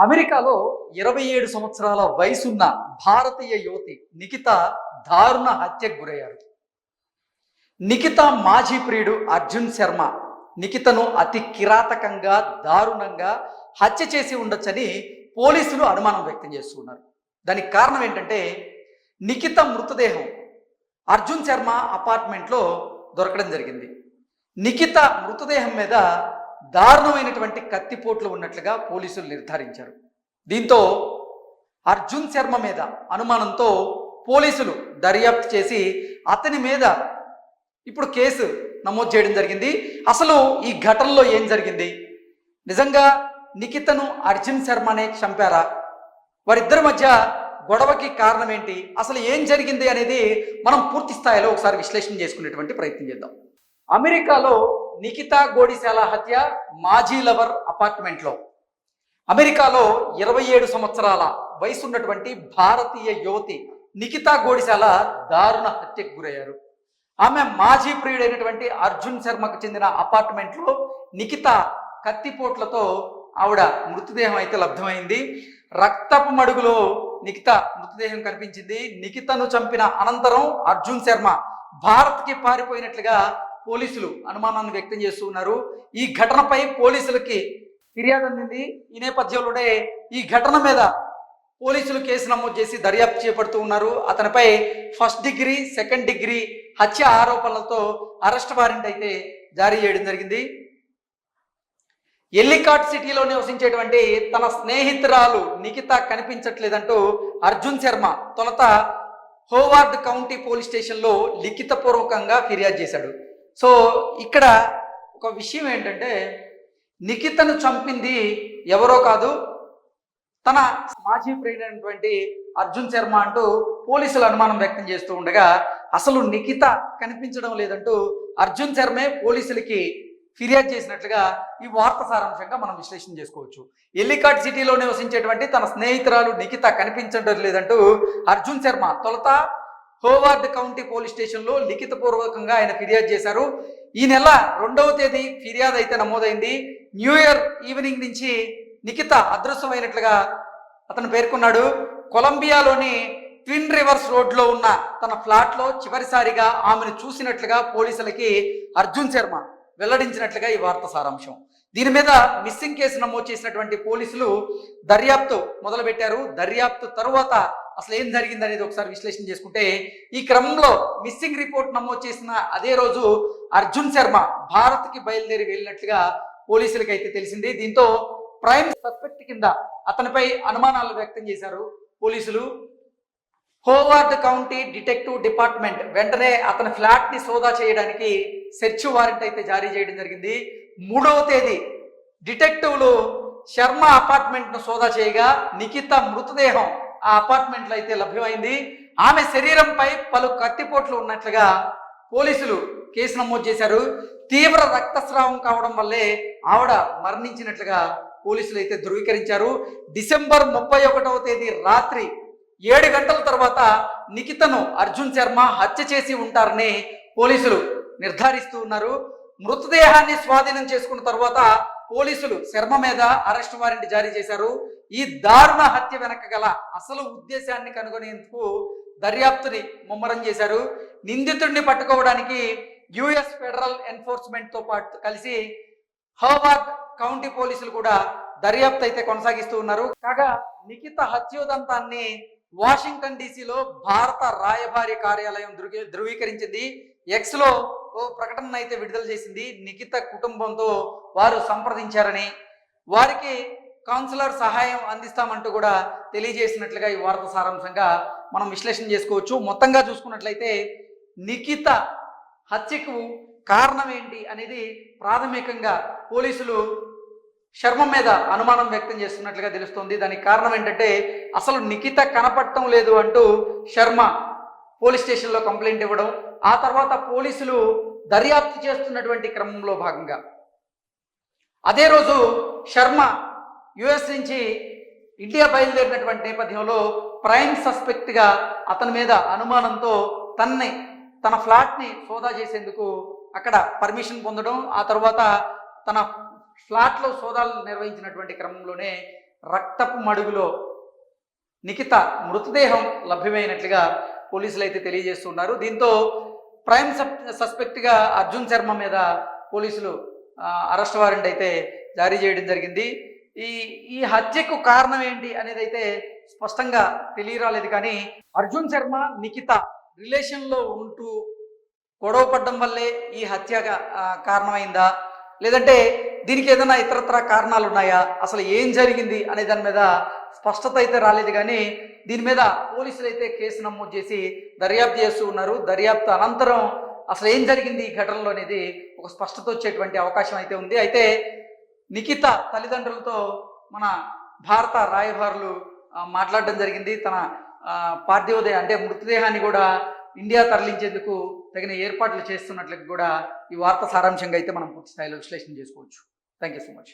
అమెరికాలో 27 సంవత్సరాల వయసున్న భారతీయ యువతి నిఖిత దారుణ హత్యకు గురయ్యారు. నిఖిత మాజీ ప్రియుడు అర్జున్ శర్మ నిఖితను అతి కిరాతకంగా దారుణంగా హత్య చేసి ఉండొచ్చని పోలీసులు అనుమానం వ్యక్తం చేస్తున్నారు. దానికి కారణం ఏంటంటే నిఖిత మృతదేహం అర్జున్ శర్మ అపార్ట్మెంట్లో దొరకడం జరిగింది. నిఖిత మృతదేహం మీద దారుణమైనటువంటి కత్తిపోట్లు ఉన్నట్లుగా పోలీసులు నిర్ధారించారు. దీంతో అర్జున్ శర్మ మీద అనుమానంతో పోలీసులు దర్యాప్తు చేసి అతని మీద ఇప్పుడు కేసు నమోదు చేయడం జరిగింది. అసలు ఈ ఘటనలో ఏం జరిగింది? నిజంగా నిఖితను అర్జున్ శర్మనే చంపారా? వారిద్దరి మధ్య గొడవకి కారణం ఏంటి? అసలు ఏం జరిగింది అనేది మనం పూర్తి స్థాయిలో ఒకసారి విశ్లేషణ చేసుకునేటువంటి ప్రయత్నం చేద్దాం. అమెరికాలో నిఖిత గోడిశాల హత్య మాజీ లవర్ అపార్ట్మెంట్లో. అమెరికాలో 27 సంవత్సరాల వయసున్నటువంటి భారతీయ యువతి నిఖిత గోడిశాల దారుణ హత్యకు గురయ్యారు. ఆమె మాజీ ప్రియుడైనటువంటి అర్జున్ శర్మకు చెందిన అపార్ట్మెంట్లో నిఖిత కత్తిపోట్లతో ఆవిడ మృతదేహం అయితే లభ్యమైంది. రక్తపు మడుగులో నిఖిత మృతదేహం కనిపించింది. నిఖితను చంపిన అనంతరం అర్జున్ శర్మ భారత్కి పారిపోయినట్లుగా పోలీసులు అనుమానాన్ని వ్యక్తం చేస్తూ ఉన్నారు. ఈ ఘటనపై పోలీసులకి ఫిర్యాదు అందింది. ఈ నేపథ్యంలోనే ఈ ఘటన మీద పోలీసులు కేసు నమోదు చేసి దర్యాప్తు చేపడుతూ ఉన్నారు. అతనిపై ఫస్ట్ డిగ్రీ, సెకండ్ డిగ్రీ హత్య ఆరోపణలతో అరెస్ట్ వారెంట్ అయితే జారీ చేయడం జరిగింది. ఎల్లికాట్ సిటీలో నివసించేటువంటి తన స్నేహితురాలు నిఖిత కనిపించట్లేదంటూ అర్జున్ శర్మ తొలుత హోవార్డ్ కౌంటీ పోలీస్ స్టేషన్లో లిఖితపూర్వకంగా ఫిర్యాదు చేశాడు. సో ఇక్కడ ఒక విషయం ఏంటంటే నిఖితను చంపింది ఎవరో కాదు, తన మాజీ ప్రియుడైనటువంటి అర్జున్ శర్మ అంటూ పోలీసులు అనుమానం వ్యక్తం చేస్తూ ఉండగా అసలు నిఖిత కనిపించడం లేదంటూ అర్జున్ శర్మే పోలీసులకి ఫిర్యాదు చేసినట్లుగా ఈ వార్త సారాంశంగా మనం విశ్లేషణ చేసుకోవచ్చు. ఎల్లికాట్ సిటీలో నివసించేటువంటి తన స్నేహితురాలు నిఖిత కనిపించడం లేదంటూ అర్జున్ శర్మ తొలుత హోవార్డ్ కౌంటీ పోలీస్ స్టేషన్లో లిఖితపూర్వకంగా ఆయన ఫిర్యాదు చేశారు. ఈ నెల 2వ తేదీ ఫిర్యాదు అయితే నమోదైంది. న్యూ ఇయర్ ఈవినింగ్ నుంచి నిఖిత అదృశ్యమైనట్లుగా అతను పేర్కొన్నాడు. కొలంబియాలోని ట్విన్ రివర్స్ రోడ్లో ఉన్న తన ఫ్లాట్లో చివరిసారిగా ఆమెను చూసినట్లుగా పోలీసులకి అర్జున్ శర్మ వెల్లడించినట్లుగా ఈ వార్త సారాంశం. దీని మీద మిస్సింగ్ కేసు నమోదు చేసినటువంటి పోలీసులు దర్యాప్తు మొదలుపెట్టారు. దర్యాప్తు తరువాత అసలు ఏం జరిగింది అనేది ఒకసారి విశ్లేషణ చేసుకుంటే ఈ క్రమంలో మిస్సింగ్ రిపోర్ట్ నమోదు చేసిన అదే రోజు అర్జున్ శర్మ భారత్కి బయలుదేరి వెళ్ళినట్లుగా పోలీసులకి అయితే తెలిసింది. దీంతో ప్రైమ్ సస్పెక్ట్ కింద అతనిపై అనుమానాలు వ్యక్తం చేశారు పోలీసులు. హోవార్డ్ కౌంటీ డిటెక్టివ్ డిపార్ట్మెంట్ వెంటనే అతని ఫ్లాట్ ని సోదా చేయడానికి సెర్చ్ వారెంట్ అయితే జారీ చేయడం జరిగింది. 3వ తేదీ డిటెక్టివ్లు శర్మ అపార్ట్మెంట్ ను సోదా చేయగా నిఖిత మృతదేహం ఆ అపార్ట్మెంట్లో అయితే లభ్యమైంది. ఆమె శరీరంపై పలు కత్తిపోట్లు ఉన్నట్లుగా పోలీసులు కేసు నమోదు చేశారు. తీవ్ర రక్తస్రావం కావడం వల్లే ఆవిడ మరణించినట్లుగా పోలీసులు అయితే ధృవీకరించారు. డిసెంబర్ 31వ తేదీ రాత్రి 7 గంటల తర్వాత నిఖితను అర్జున్ శర్మ హత్య చేసి ఉంటారని పోలీసులు నిర్ధారిస్తూ ఉన్నారు. మృతదేహాన్ని స్వాధీనం చేసుకున్న తర్వాత పోలీసులు శర్మ మీద అరెస్ట్ వారెంట్ జారీ చేశారు. ఈ దారుణ హత్య వెనక గల అసలు ఉద్దేశాన్ని కనుగొనేందుకు దర్యాప్తుని ముమ్మరం చేశారు. నిందితుడిని పట్టుకోవడానికి యుఎస్ ఫెడరల్ ఎన్ఫోర్స్మెంట్ తో పాటు కలిసి హోవార్డ్ కౌంటీ పోలీసులు కూడా దర్యాప్తు అయితే కొనసాగిస్తూ ఉన్నారు. కాగా నిఖిత హత్యోదంతాన్ని వాషింగ్టన్ డీసీలో భారత రాయబారి కార్యాలయం ధృవీకరించింది. ఎక్స్ లో ఓ ప్రకటన అయితే విడుదల చేసింది. నిఖిత కుటుంబంతో వారు సంప్రదించారని, వారికి కౌన్సిలర్ సహాయం అందిస్తామంటూ కూడా తెలియజేసినట్లుగా ఈ వార్త సారాంశంగా మనం విశ్లేషణ చేసుకోవచ్చు. మొత్తంగా చూసుకున్నట్లయితే నిఖిత హత్యకు కారణం ఏంటి అనేది ప్రాథమికంగా పోలీసులు శర్మ మీద అనుమానం వ్యక్తం చేస్తున్నట్లుగా తెలుస్తోంది. దానికి కారణం ఏంటంటే అసలు నిఖిత కనపడటం లేదు అంటూ శర్మ పోలీస్ స్టేషన్లో కంప్లైంట్ ఇవ్వడం, ఆ తర్వాత పోలీసులు దర్యాప్తు చేస్తున్నటువంటి క్రమంలో భాగంగా అదే రోజు శర్మ యుఎస్ నుంచి ఇండియా బయలుదేరినటువంటి నేపథ్యంలో ప్రైమ్ సస్పెక్ట్గా అతని మీద అనుమానంతో తన ఫ్లాట్ని సోదా చేసేందుకు అక్కడ పర్మిషన్ పొందడం, ఆ తర్వాత తన ఫ్లాట్లో సోదాలు నిర్వహించినటువంటి క్రమంలోనే రక్తపు మడుగులో నిఖిత మృతదేహం లభ్యమైనట్లుగా పోలీసులు అయితే తెలియజేస్తున్నారు. దీంతో ప్రైమ్ సస్పెక్ట్గా అర్జున్ శర్మ మీద పోలీసులు అరెస్ట్ వారెంట్ అయితే జారీ చేయడం జరిగింది. ఈ ఈ హత్యకు కారణం ఏంటి అనేది అయితే స్పష్టంగా తెలియరాలేదు. కానీ అర్జున్ శర్మ నిఖిత రిలేషన్లో ఉంటూ గొడవ పడడం వల్లే ఈ హత్యగా కారణమైందా, లేదంటే దీనికి ఏదైనా ఇతరత్ర కారణాలు ఉన్నాయా, అసలు ఏం జరిగింది అనే దాని మీద స్పష్టత అయితే రాలేదు. కానీ దీని మీద పోలీసులు అయితే కేసు నమోదు చేసి దర్యాప్తు చేస్తూ ఉన్నారు. దర్యాప్తు అనంతరం అసలు ఏం జరిగింది ఈ ఘటనలో అనేది ఒక స్పష్టత వచ్చేటువంటి అవకాశం అయితే ఉంది. అయితే నిఖిత తల్లిదండ్రులతో మన భారత రాయబారులు మాట్లాడడం జరిగింది. తన పార్థివోదయ అంటే మృతదేహాన్ని కూడా ఇండియా తరలించేందుకు తగిన ఏర్పాట్లు చేస్తున్నట్లు కూడా ఈ వార్త సారాంశంగా అయితే మనం పూర్తి స్థాయిలో విశ్లేషణ చేసుకోవచ్చు. Thank you so much.